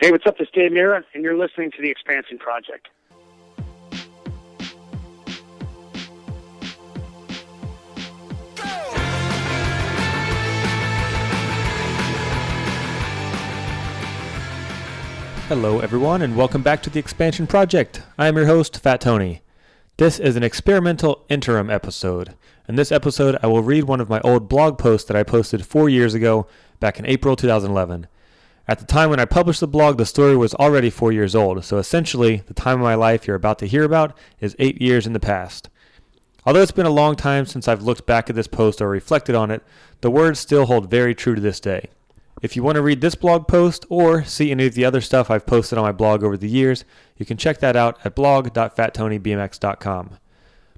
Hey, what's up? This is Dave Mira, and you're listening to The Expansion Project. Hello everyone and welcome back to The Expansion Project. I am your host, Fat Tony. This is an experimental interim episode. In this episode, I will read one of my old blog posts that I posted 4 years ago, back in April 2011. At the time when I published the blog, the story was already 4 years old, so essentially, the time of my life you're about to hear about is 8 years in the past. Although it's been a long time since I've looked back at this post or reflected on it, the words still hold very true to this day. If you want to read this blog post or see any of the other stuff I've posted on my blog over the years, you can check that out at blog.fattonybmx.com.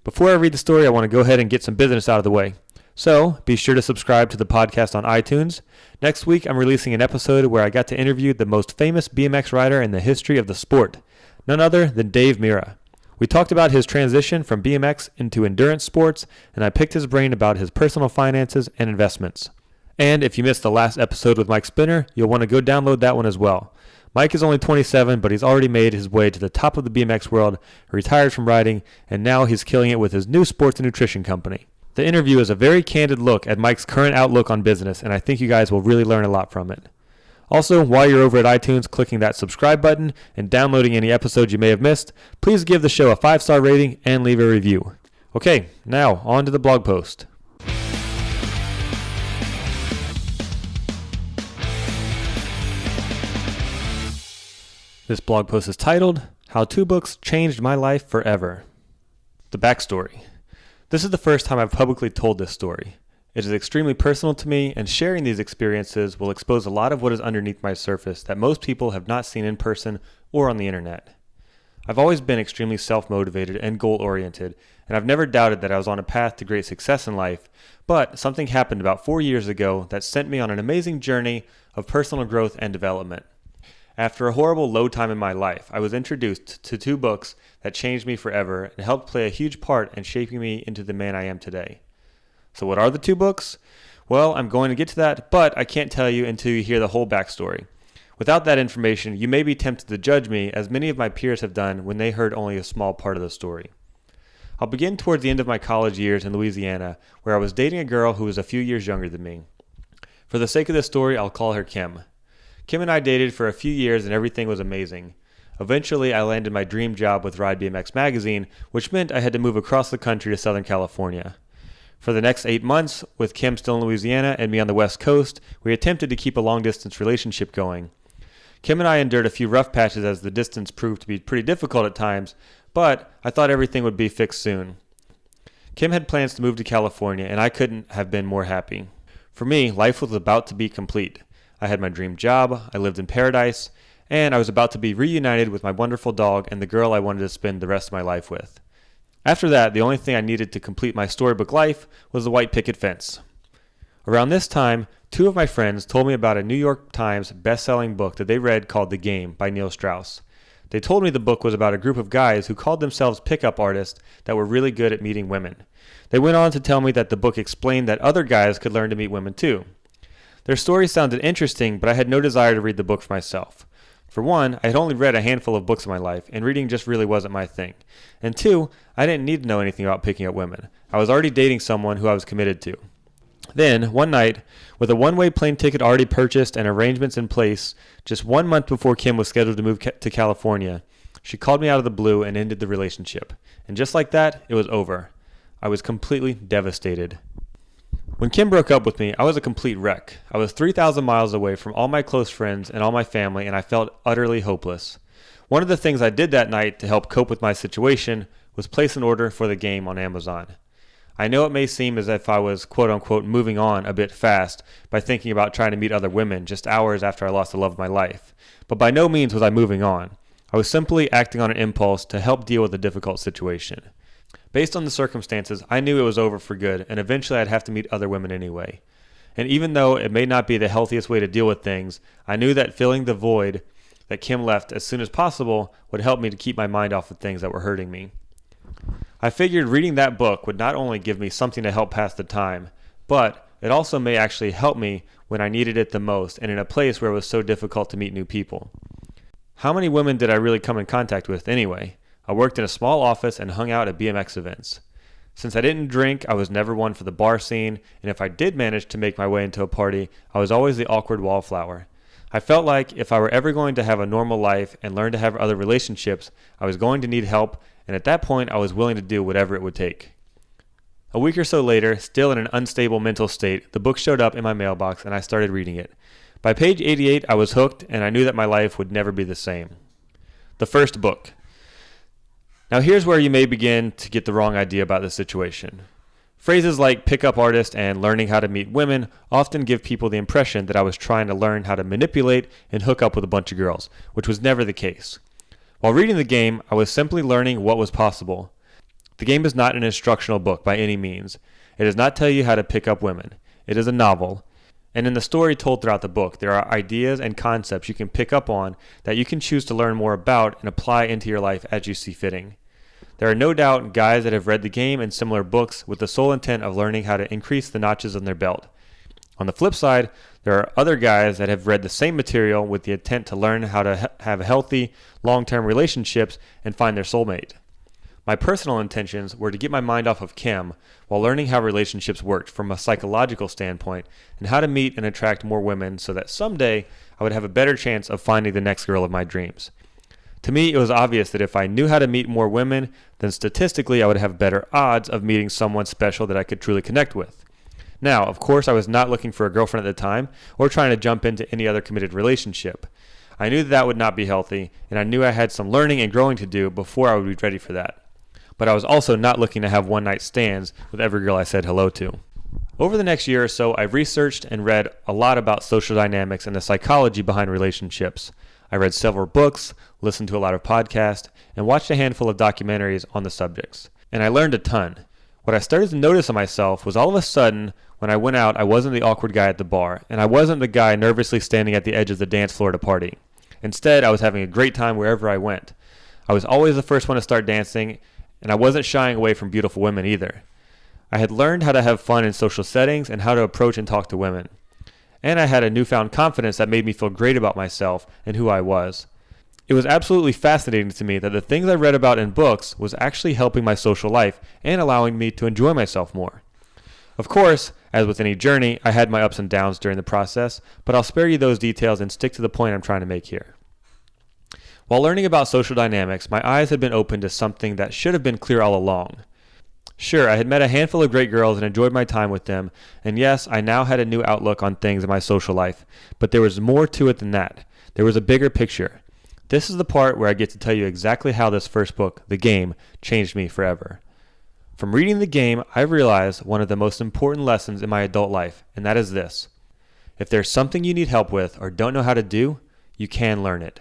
Before I read the story, I want to go ahead and get some business out of the way. So, be sure to subscribe to the podcast on iTunes. Next week, I'm releasing an episode where I got to interview the most famous BMX rider in the history of the sport, none other than Dave Mira. We talked about his transition from BMX into endurance sports, and I picked his brain about his personal finances and investments. And if you missed the last episode with Mike Spinner, you'll want to go download that one as well. Mike is only 27, but he's already made his way to the top of the BMX world, retired from riding, and now he's killing it with his new sports and nutrition company. The interview is a very candid look at Mike's current outlook on business, and I think you guys will really learn a lot from it. Also, while you're over at iTunes clicking that subscribe button and downloading any episodes you may have missed, please give the show a 5-star rating and leave a review. Okay, now on to the blog post. This blog post is titled, How 2 Books Changed My Life Forever. The backstory. This is the first time I've publicly told this story. It is extremely personal to me, and sharing these experiences will expose a lot of what is underneath my surface that most people have not seen in person or on the internet. I've always been extremely self-motivated and goal-oriented, and I've never doubted that I was on a path to great success in life, but something happened about 4 years ago that sent me on an amazing journey of personal growth and development. After a horrible low time in my life, I was introduced to 2 books that changed me forever and helped play a huge part in shaping me into the man I am today. So what are the 2 books? Well, I'm going to get to that, but I can't tell you until you hear the whole backstory. Without that information, you may be tempted to judge me, as many of my peers have done when they heard only a small part of the story. I'll begin towards the end of my college years in Louisiana, where I was dating a girl who was a few years younger than me. For the sake of this story, I'll call her Kim. Kim and I dated for a few years and everything was amazing. Eventually, I landed my dream job with Ride BMX magazine, which meant I had to move across the country to Southern California. For the next 8 months, with Kim still in Louisiana and me on the West Coast, we attempted to keep a long-distance relationship going. Kim and I endured a few rough patches as the distance proved to be pretty difficult at times, but I thought everything would be fixed soon. Kim had plans to move to California, and I couldn't have been more happy. For me, life was about to be complete. I had my dream job, I lived in paradise, and I was about to be reunited with my wonderful dog and the girl I wanted to spend the rest of my life with. After that, the only thing I needed to complete my storybook life was the white picket fence. Around this time, 2 of my friends told me about a New York Times best-selling book that they read called The Game by Neil Strauss. They told me the book was about a group of guys who called themselves pickup artists that were really good at meeting women. They went on to tell me that the book explained that other guys could learn to meet women too. Their story sounded interesting, but I had no desire to read the book for myself. For one, I had only read a handful of books in my life, and reading just really wasn't my thing. And 2, I didn't need to know anything about picking up women. I was already dating someone who I was committed to. Then, one night, with a one-way plane ticket already purchased and arrangements in place, just 1 month before Kim was scheduled to move to California, she called me out of the blue and ended the relationship. And just like that, it was over. I was completely devastated. When Kim broke up with me, I was a complete wreck. I was 3,000 miles away from all my close friends and all my family, and I felt utterly hopeless. One of the things I did that night to help cope with my situation was place an order for The Game on Amazon. I know it may seem as if I was quote-unquote moving on a bit fast by thinking about trying to meet other women just hours after I lost the love of my life, but by no means was I moving on. I was simply acting on an impulse to help deal with a difficult situation. Based on the circumstances, I knew it was over for good, and eventually I'd have to meet other women anyway. And even though it may not be the healthiest way to deal with things, I knew that filling the void that Kim left as soon as possible would help me to keep my mind off of things that were hurting me. I figured reading that book would not only give me something to help pass the time, but it also may actually help me when I needed it the most and in a place where it was so difficult to meet new people. How many women did I really come in contact with anyway? I worked in a small office and hung out at BMX events. Since I didn't drink, I was never one for the bar scene, and if I did manage to make my way into a party, I was always the awkward wallflower. I felt like if I were ever going to have a normal life and learn to have other relationships, I was going to need help, and at that point I was willing to do whatever it would take. A week or so later, still in an unstable mental state, the book showed up in my mailbox and I started reading it. By page 88, I was hooked, and I knew that my life would never be the same. The first book. Now here's where you may begin to get the wrong idea about this situation. Phrases like pickup artist and learning how to meet women often give people the impression that I was trying to learn how to manipulate and hook up with a bunch of girls, which was never the case. While reading the game, I was simply learning what was possible. The game is not an instructional book by any means. It does not tell you how to pick up women. It is a novel. And in the story told throughout the book, there are ideas and concepts you can pick up on that you can choose to learn more about and apply into your life as you see fitting. There are no doubt guys that have read the game and similar books with the sole intent of learning how to increase the notches on their belt. On the flip side, there are other guys that have read the same material with the intent to learn how to have healthy, long-term relationships and find their soulmate. My personal intentions were to get my mind off of chem while learning how relationships worked from a psychological standpoint and how to meet and attract more women so that someday I would have a better chance of finding the next girl of my dreams. To me, it was obvious that if I knew how to meet more women, then statistically I would have better odds of meeting someone special that I could truly connect with. Now, of course, I was not looking for a girlfriend at the time or trying to jump into any other committed relationship. I knew that would not be healthy, and I knew I had some learning and growing to do before I would be ready for that. But I was also not looking to have one-night stands with every girl I said hello to. Over the next year or so, I researched and read a lot about social dynamics and the psychology behind relationships. I read several books, listened to a lot of podcasts, and watched a handful of documentaries on the subjects. And I learned a ton. What I started to notice in myself was all of a sudden, when I went out, I wasn't the awkward guy at the bar, and I wasn't the guy nervously standing at the edge of the dance floor at a party. Instead, I was having a great time wherever I went. I was always the first one to start dancing, and I wasn't shying away from beautiful women either. I had learned how to have fun in social settings and how to approach and talk to women. And I had a newfound confidence that made me feel great about myself and who I was. It was absolutely fascinating to me that the things I read about in books was actually helping my social life and allowing me to enjoy myself more. Of course, as with any journey, I had my ups and downs during the process, but I'll spare you those details and stick to the point I'm trying to make here. While learning about social dynamics, my eyes had been opened to something that should have been clear all along. Sure, I had met a handful of great girls and enjoyed my time with them, and yes, I now had a new outlook on things in my social life, but there was more to it than that. There was a bigger picture. This is the part where I get to tell you exactly how this first book, The Game, changed me forever. From reading the game, I realized one of the most important lessons in my adult life, and that is this. If there's something you need help with or don't know how to do, you can learn it.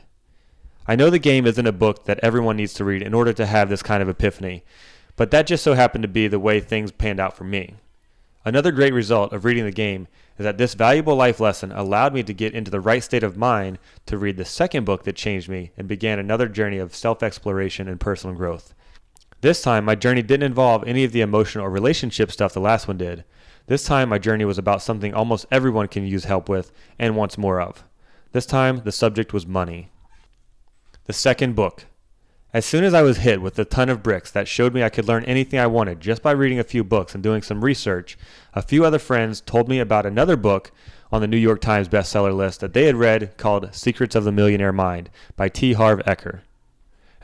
I know The Game isn't a book that everyone needs to read in order to have this kind of epiphany, but that just so happened to be the way things panned out for me. Another great result of reading The Game is that this valuable life lesson allowed me to get into the right state of mind to read the second book that changed me and began another journey of self-exploration and personal growth. This time, my journey didn't involve any of the emotional or relationship stuff the last one did. This time, my journey was about something almost everyone can use help with and wants more of. This time, the subject was money. The second book. As soon as I was hit with a ton of bricks that showed me I could learn anything I wanted just by reading a few books and doing some research, a few other friends told me about another book on the New York Times bestseller list that they had read called Secrets of the Millionaire Mind by T. Harv Eker.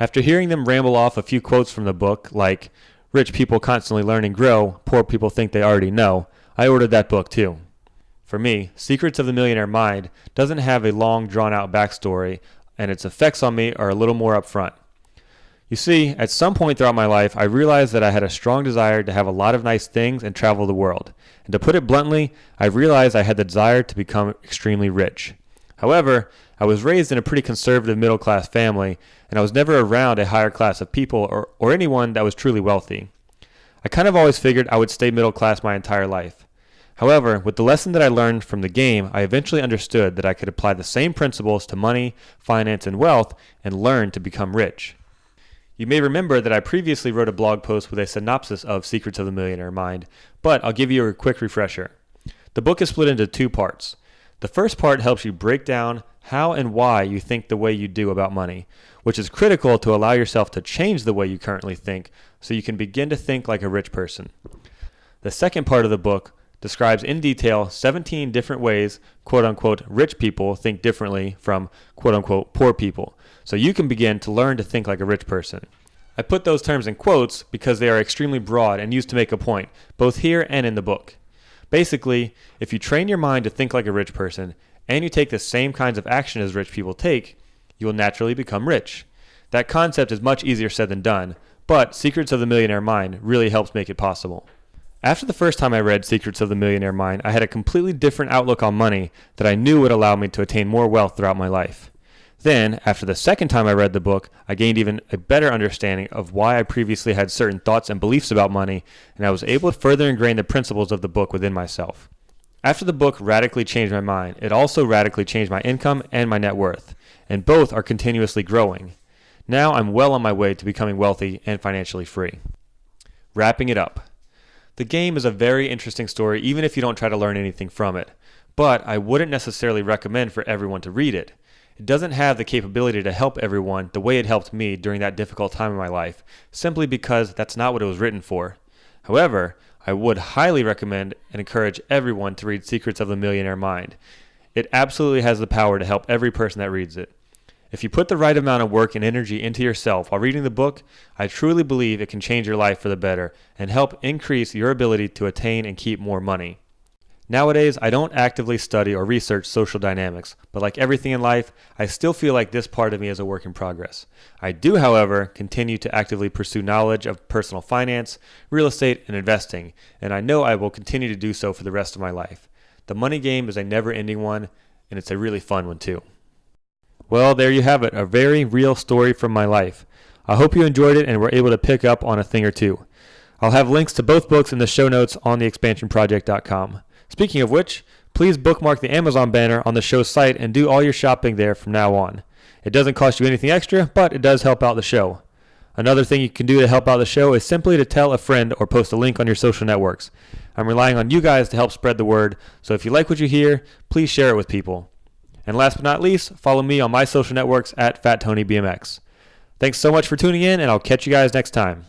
After hearing them ramble off a few quotes from the book, like, "Rich people constantly learn and grow, poor people think they already know," I ordered that book too. For me, Secrets of the Millionaire Mind doesn't have a long drawn-out backstory, and its effects on me are a little more upfront. You see, at some point throughout my life, I realized that I had a strong desire to have a lot of nice things and travel the world. And to put it bluntly, I realized I had the desire to become extremely rich. However, I was raised in a pretty conservative middle-class family, and I was never around a higher class of people or anyone that was truly wealthy. I kind of always figured I would stay middle-class my entire life. However, with the lesson that I learned from the game, I eventually understood that I could apply the same principles to money, finance, and wealth and learn to become rich. You may remember that I previously wrote a blog post with a synopsis of Secrets of the Millionaire Mind, but I'll give you a quick refresher. The book is split into two parts. The first part helps you break down how and why you think the way you do about money, which is critical to allow yourself to change the way you currently think so you can begin to think like a rich person. The second part of the book describes in detail 17 different ways quote-unquote rich people think differently from quote-unquote poor people, so you can begin to learn to think like a rich person. I put those terms in quotes because they are extremely broad and used to make a point, both here and in the book. Basically, if you train your mind to think like a rich person and you take the same kinds of action as rich people take, you will naturally become rich. That concept is much easier said than done, but Secrets of the Millionaire Mind really helps make it possible. After the first time I read Secrets of the Millionaire Mind, I had a completely different outlook on money that I knew would allow me to attain more wealth throughout my life. Then, after the second time I read the book, I gained even a better understanding of why I previously had certain thoughts and beliefs about money, and I was able to further ingrain the principles of the book within myself. After the book radically changed my mind, it also radically changed my income and my net worth, and both are continuously growing. Now I'm well on my way to becoming wealthy and financially free. Wrapping it up. The game is a very interesting story even if you don't try to learn anything from it, but I wouldn't necessarily recommend for everyone to read it. It doesn't have the capability to help everyone the way it helped me during that difficult time in my life, simply because that's not what it was written for. However, I would highly recommend and encourage everyone to read Secrets of the Millionaire Mind. It absolutely has the power to help every person that reads it. If you put the right amount of work and energy into yourself while reading the book, I truly believe it can change your life for the better and help increase your ability to attain and keep more money. Nowadays, I don't actively study or research social dynamics, but like everything in life, I still feel like this part of me is a work in progress. I do, however, continue to actively pursue knowledge of personal finance, real estate, and investing, and I know I will continue to do so for the rest of my life. The money game is a never-ending one, and it's a really fun one too. Well, there you have it, a very real story from my life. I hope you enjoyed it and were able to pick up on a thing or two. I'll have links to both books in the show notes on theexpansionproject.com. Speaking of which, please bookmark the Amazon banner on the show's site and do all your shopping there from now on. It doesn't cost you anything extra, but it does help out the show. Another thing you can do to help out the show is simply to tell a friend or post a link on your social networks. I'm relying on you guys to help spread the word, so if you like what you hear, please share it with people. And last but not least, follow me on my social networks at FatTonyBMX. Thanks so much for tuning in, and I'll catch you guys next time.